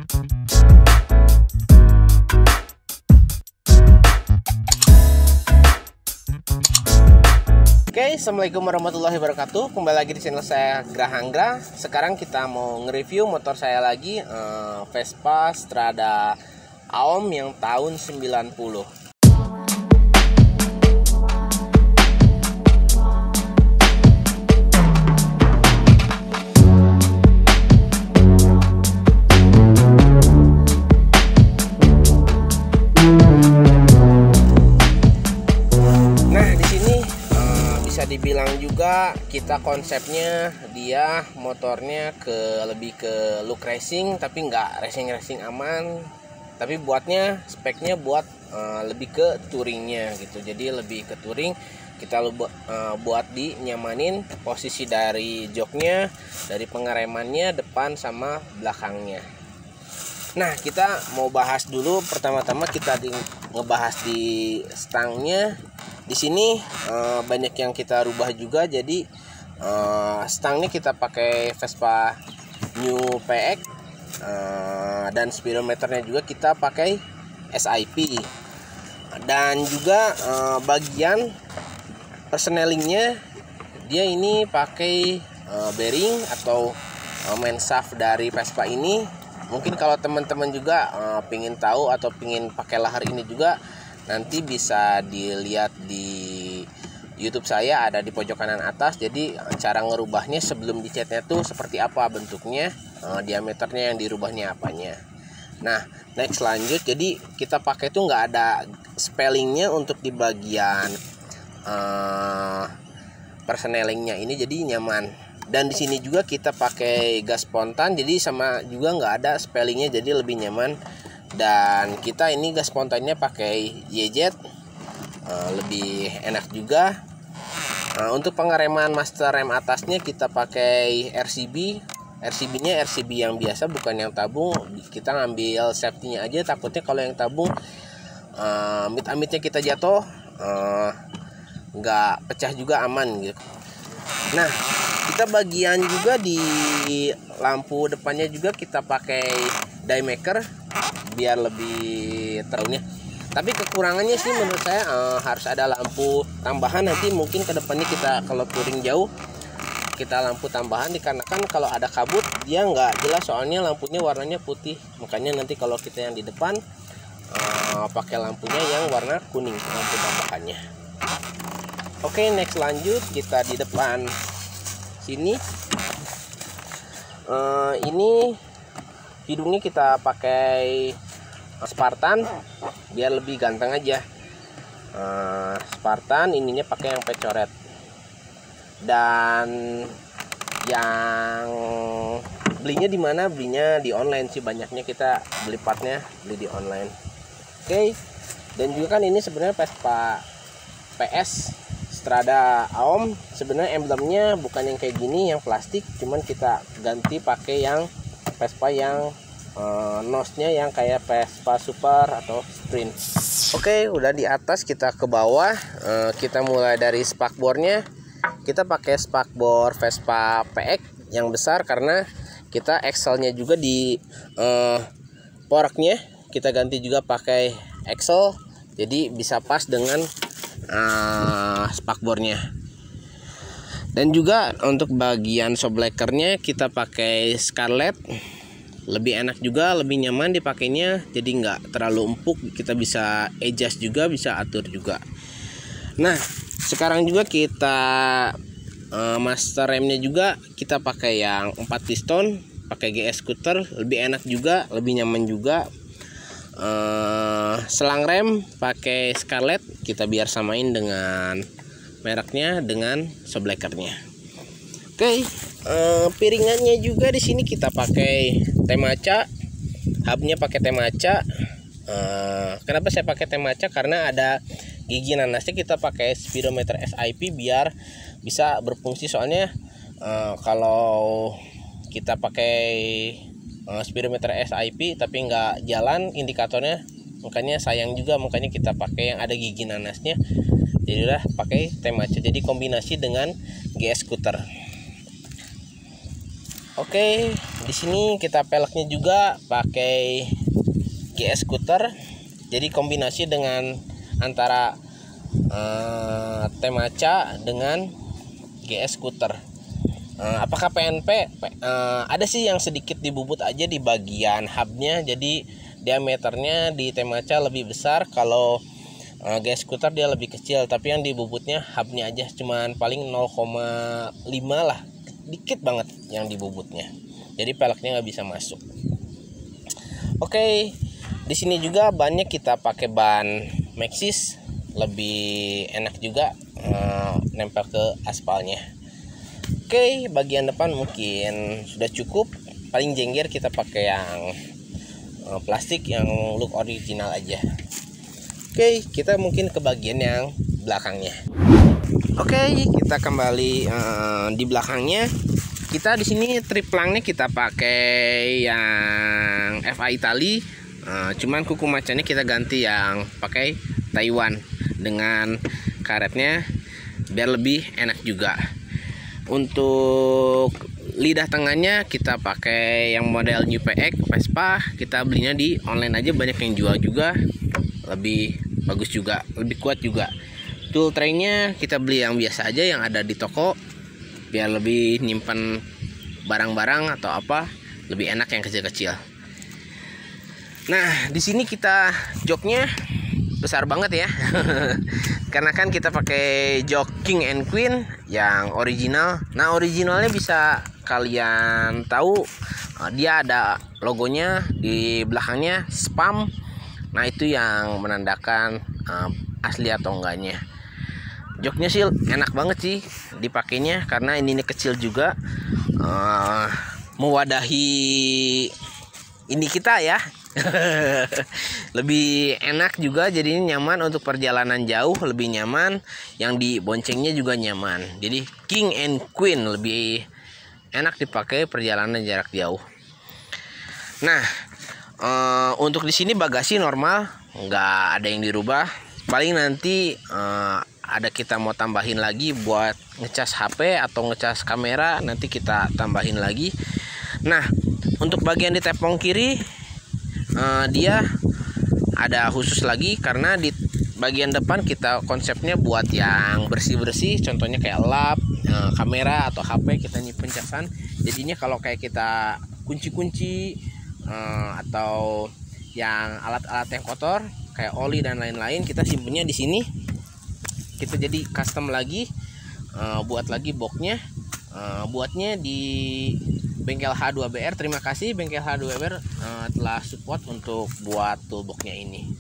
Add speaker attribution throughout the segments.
Speaker 1: Oke, assalamualaikum warahmatullahi wabarakatuh. Kembali lagi di channel saya Grahanggra. Sekarang kita mau nge-review motor saya lagi, Vespa Strada Aom yang tahun 90. Dibilang juga kita konsepnya dia motornya lebih ke look racing, tapi nggak racing aman, tapi buatnya speknya buat lebih ke touringnya gitu. Jadi lebih ke touring, kita buat nyamanin posisi dari joknya, dari pengeremannya depan sama belakangnya. Nah, kita mau bahas dulu, pertama-tama kita ngebahas di stangnya. Di sini banyak yang kita rubah juga, jadi stangnya kita pakai Vespa New PX, dan speedometernya juga kita pakai SIP, dan juga bagian persnelingnya dia ini pakai bearing atau main shaft dari Vespa ini. Mungkin kalau teman-teman juga pingin tahu atau pingin pakai lahar ini juga, nanti bisa dilihat di YouTube saya, ada di pojok kanan atas. Jadi cara ngerubahnya sebelum dicatnya tuh seperti apa bentuknya, diameternya yang dirubahnya apanya. Nah, next lanjut. Jadi kita pakai tuh nggak ada spellingnya untuk di bagian persnelingnya ini, jadi nyaman. Dan di sini juga kita pakai gas spontan, jadi sama juga nggak ada spellingnya, jadi lebih nyaman. Dan kita ini gas spontannya pakai YZ, lebih enak juga. Untuk pengereman master rem atasnya kita pakai RCB. RCB-nya RCB yang biasa, bukan yang tabung. Kita ngambil safety-nya aja, takutnya kalau yang tabung amit-amitnya kita jatuh, nggak pecah juga, aman gitu. Nah, kita bagian juga di lampu depannya juga kita pakai diemaker biar lebih terangnya. Tapi kekurangannya sih menurut saya harus ada lampu tambahan. Nanti mungkin ke depannya kita kalau touring jauh kita lampu tambahan, dikarenakan kalau ada kabut dia nggak jelas, soalnya lampunya warnanya putih. Makanya nanti kalau kita yang di depan pakai lampunya yang warna kuning, lampu tambahannya. Oke, next lanjut kita di depan sini. Ini hidungnya kita pakai Spartan biar lebih ganteng aja. Spartan ininya pakai yang pecoret. Dan yang belinya di mana? Belinya di online sih, banyaknya kita beli partnya beli di online. Oke. Dan juga kan ini sebenarnya Vespa PS Strada Aom. Sebenarnya emblemnya bukan yang kayak gini, yang plastik, cuman kita ganti pakai yang Vespa yang nosnya yang kayak Vespa Super atau Sprint. Oke, udah di atas, kita ke bawah. Kita mulai dari spakbornya. Kita pakai spakbor Vespa PX yang besar, karena kita axle-nya juga di poreknya kita ganti juga pakai axle, jadi bisa pas dengan spakbornya. Dan juga untuk bagian shockbreakernya kita pakai Scarlett, lebih enak juga, lebih nyaman dipakainya, jadi nggak terlalu empuk. Kita bisa adjust juga, bisa atur juga. Nah, sekarang juga kita master remnya juga kita pakai yang 4 piston, pakai GS Scooter, lebih enak juga, lebih nyaman juga. Selang rem pakai Scarlett, kita biar samain dengan mereknya dengan shockbreakernya. Oke, piringannya juga di sini kita pakai Temaca, hubnya pakai Temaca. Kenapa saya pakai Temaca? Karena ada gigi nanasnya. Kita pakai speedometer SIP biar bisa berfungsi, soalnya kalau kita pakai speedometer SIP tapi nggak jalan indikatornya, makanya sayang juga, makanya kita pakai yang ada gigi nanasnya. Jadi udah pakai Temaca, jadi kombinasi dengan GS Scooter. Oke, di sini kita peleknya juga pakai GS Scooter. Jadi kombinasi dengan antara Temaca dengan GS Scooter. Apakah PNP? Ada sih yang sedikit dibubut aja di bagian hubnya. Jadi diameternya di Temaca lebih besar. Kalau GS Scooter dia lebih kecil. Tapi yang dibubutnya hubnya aja, cuman paling 0,5 lah. Dikit banget yang dibubutnya, jadi peleknya nggak bisa masuk. Oke, di sini juga bannya kita pakai ban Maxxis, lebih enak juga nempel ke aspalnya. Oke, bagian depan mungkin sudah cukup, paling jengger kita pakai yang plastik yang look original aja. Oke, kita mungkin ke bagian yang belakangnya. Oke, kita kembali di belakangnya. Kita di sini triplangnya kita pakai yang FA Italy, cuman kuku macanya kita ganti yang pakai Taiwan dengan karetnya biar lebih enak juga. Untuk lidah tengahnya kita pakai yang model New PX Vespa, kita belinya di online aja, banyak yang jual juga, lebih bagus juga, lebih kuat juga. Tool tray-nya kita beli yang biasa aja yang ada di toko, biar lebih nyimpan barang-barang atau apa lebih enak yang kecil-kecil. Nah, di sini kita joknya besar banget ya. Karena kan kita pakai jok King and Queen yang original. Nah, originalnya bisa kalian tahu, dia ada logonya di belakangnya spam. Nah, itu yang menandakan asli atau enggaknya. Joknya sih enak banget sih dipakainya, karena ini kecil juga, mewadahi ini kita ya. Lebih enak juga, jadi nyaman untuk perjalanan jauh, lebih nyaman. Yang di boncengnya juga nyaman. Jadi King and Queen lebih enak dipakai perjalanan jarak jauh. Nah, untuk di sini bagasi normal, nggak ada yang dirubah. Paling nanti ada kita mau tambahin lagi buat ngecas HP atau ngecas kamera, nanti kita tambahin lagi. Nah, untuk bagian di tepung kiri dia ada khusus lagi, karena di bagian depan kita konsepnya buat yang bersih-bersih, contohnya kayak lap, kamera atau HP kita nyimpen casan. Jadinya kalau kayak kita kunci-kunci atau yang alat-alat yang kotor kayak oli dan lain-lain, kita simpennya di sini. Kita jadi custom lagi, buat lagi boxnya, buatnya di bengkel H2BR. Terima kasih bengkel H2BR telah support untuk buat toolboxnya ini.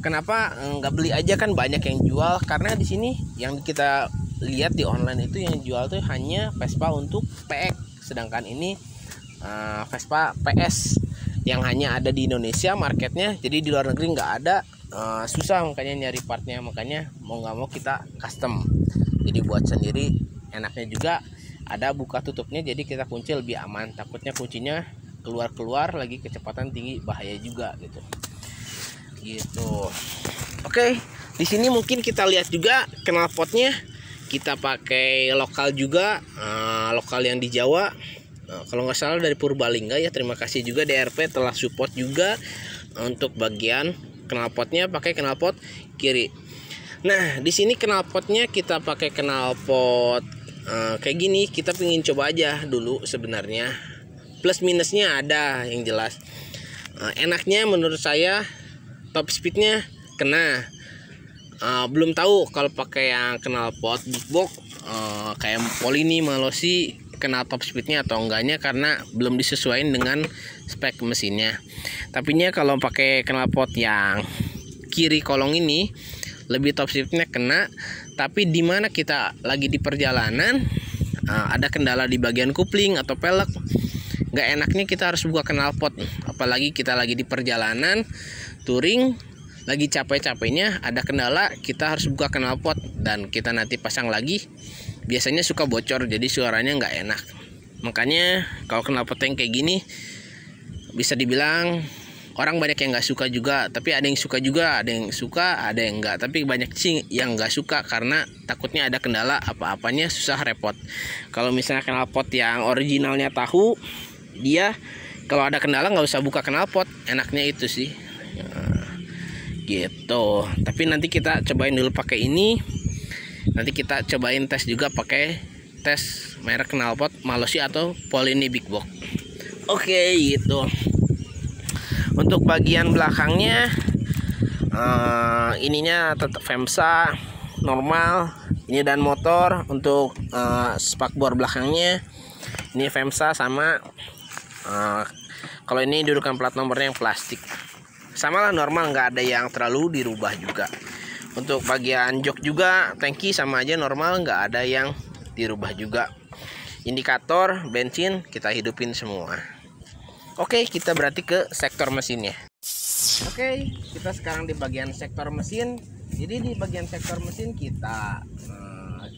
Speaker 1: Kenapa nggak beli aja, kan banyak yang jual? Karena di sini yang kita lihat di online itu yang jual tuh hanya Vespa untuk PX, sedangkan ini Vespa PS yang hanya ada di Indonesia marketnya, jadi di luar negeri nggak ada. Susah makanya nyari partnya, makanya mau nggak mau kita custom, jadi buat sendiri. Enaknya juga ada buka tutupnya, jadi kita kunci lebih aman, takutnya kuncinya keluar lagi kecepatan tinggi, bahaya juga gitu. Oke, di sini mungkin kita lihat juga knalpotnya kita pakai lokal juga, lokal yang di Jawa, kalau nggak salah dari Purbalingga ya. Terima kasih juga DRP telah support juga untuk bagian knalpotnya, pakai knalpot kiri. Nah, di sini knalpotnya kita pakai knalpot kayak gini. Kita pengen coba aja dulu sebenarnya. Plus minusnya ada yang jelas. Enaknya menurut saya top speednya kena. Belum tahu kalau pakai yang knalpot big box kayak Polini, Malossi, kena top speednya atau enggaknya, karena belum disesuaikan dengan spek mesinnya. Tapi kalau pakai knalpot yang kiri kolong ini lebih top speednya kena. Tapi dimana kita lagi di perjalanan, ada kendala di bagian kupling atau pelek, nggak enaknya kita harus buka knalpot. Apalagi kita lagi di perjalanan touring, lagi capek-capeknya ada kendala, kita harus buka knalpot, dan kita nanti pasang lagi biasanya suka bocor, jadi suaranya nggak enak. Makanya kalau knalpot yang kayak gini bisa dibilang orang banyak yang nggak suka juga, tapi ada yang suka juga, ada yang suka, ada yang enggak. Tapi banyak sih yang nggak suka karena takutnya ada kendala apa-apanya susah repot. Kalau misalnya knalpot yang originalnya tahu, dia kalau ada kendala nggak usah buka knalpot, enaknya itu sih. Gitu. Tapi nanti kita cobain dulu pakai ini. Nanti kita cobain tes juga pakai tes merek knalpot Malossi atau Polini Big Box. Oke, gitu. Untuk bagian belakangnya ininya tetap FEMSA normal. Ini dan motor. Untuk spakbor belakangnya ini FEMSA sama. Kalau ini dudukan plat nomornya yang plastik. Sama lah normal, nggak ada yang terlalu dirubah juga. Untuk bagian jok juga tangki sama aja normal, nggak ada yang dirubah juga. Indikator bensin kita hidupin semua. Oke, kita berarti ke sektor mesinnya. Oke, kita sekarang di bagian sektor mesin. Jadi di bagian sektor mesin kita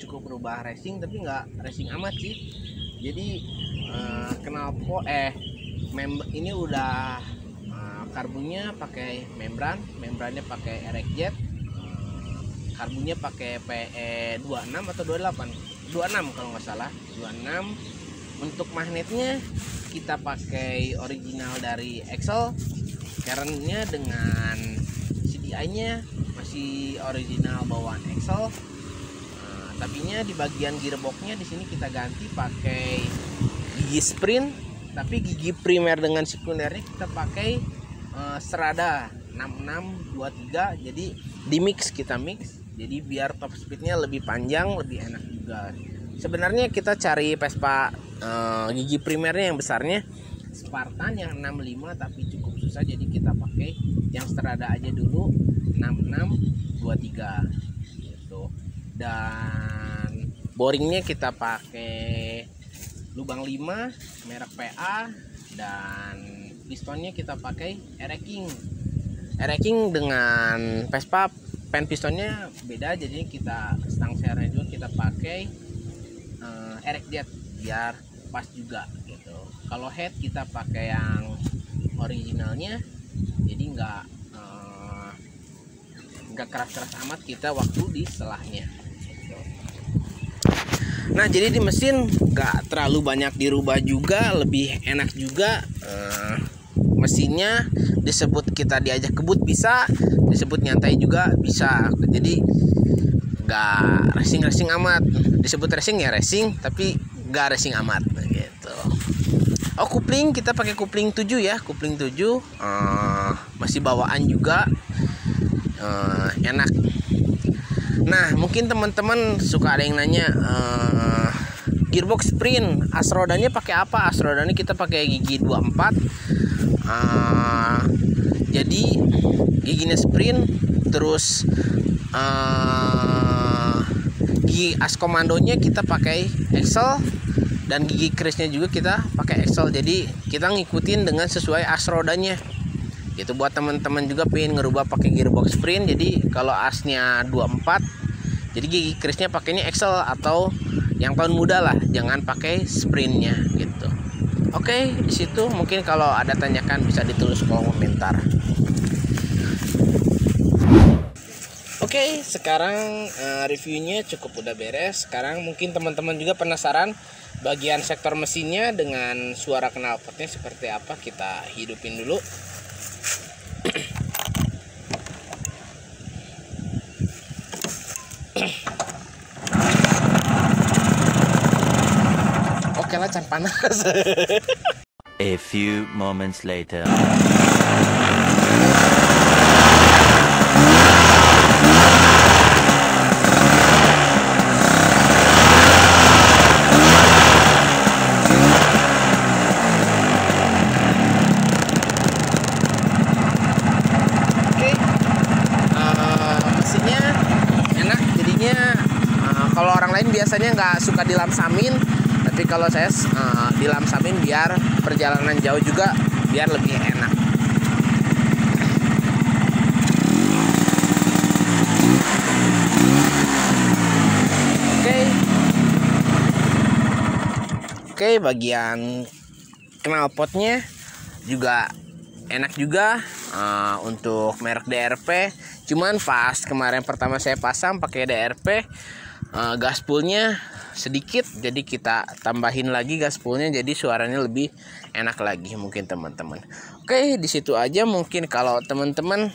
Speaker 1: cukup berubah racing, tapi nggak racing amat sih. Jadi knalpot ini udah karbonnya pakai membrannya pakai erek jet, karbonnya pakai PE 26 atau 28, 26 kalau nggak salah, 26. Untuk magnetnya kita pakai original dari Excel, kerennya dengan CDI-nya masih original bawaan Excel. Tapinya di bagian gearboxnya di sini kita ganti pakai gigi sprint, tapi gigi primer dengan sekundernya kita pakai Strada 6623. Jadi kita mix jadi biar top speednya lebih panjang, lebih enak juga. Sebenarnya kita cari Vespa gigi primernya yang besarnya Spartan yang 65, tapi cukup susah, jadi kita pakai yang Strada aja dulu 6623 gitu. Dan boringnya kita pakai lubang 5 merek PA, dan pistonnya kita pakai Ereking dengan Vespa pen pistonnya beda, jadi kita stang sernya juga kita pakai erek jet biar pas juga gitu. Kalau head kita pakai yang originalnya, jadi nggak keras-keras amat kita waktu di selahnya gitu. Nah, jadi di mesin nggak terlalu banyak dirubah juga, lebih enak juga. Mesinnya disebut kita diajak kebut bisa, disebut nyantai juga bisa. Jadi nggak racing amat. Disebut racing ya racing, tapi nggak racing amat gitu. Oh, kupling kita pakai kupling 7 ya, kupling 7 masih bawaan juga, enak. Nah, mungkin teman-teman suka ada yang nanya gearbox sprint, as rodanya pakai apa? As rodanya kita pakai gigi 24. Jadi giginya sprint, terus gigi as komandonya kita pakai Excel, dan gigi krisnya juga kita pakai Excel. Jadi kita ngikutin dengan sesuai as rodanya. Itu buat teman-teman juga pengen ngerubah pakai gearbox sprint. Jadi kalau asnya 24, jadi gigi krisnya pakainya Excel atau yang tahun muda lah, jangan pakai sprintnya gitu. Oke, di situ mungkin kalau ada tanyakan bisa ditulis kolom komentar. Oke, sekarang reviewnya cukup udah beres. Sekarang mungkin teman-teman juga penasaran bagian sektor mesinnya dengan suara knalpotnya seperti apa. Kita hidupin dulu. Oke lah, can panas.
Speaker 2: A few moments later.
Speaker 1: Mesinnya enak jadinya. Kalau orang lain biasanya nggak suka dilamsamin, tapi kalau saya dilamsamin biar perjalanan jauh juga biar lebih enak. Oke, bagian knalpotnya juga enak juga untuk merek DRP. Cuman pas kemarin pertama saya pasang pakai DRP, gaspoolnya sedikit, jadi kita tambahin lagi gaspoolnya, jadi suaranya lebih enak lagi mungkin teman-teman. Oke, di situ aja. Mungkin kalau teman-teman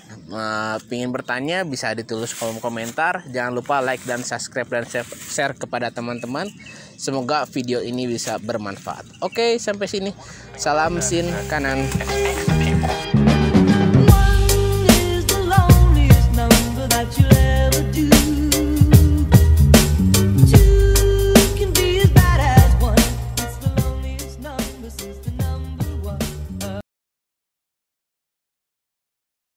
Speaker 1: ingin bertanya bisa ditulis kolom komentar. Jangan lupa like dan subscribe dan share kepada teman-teman. Semoga video ini bisa bermanfaat. Oke, sampai sini. Salam mesin kanan.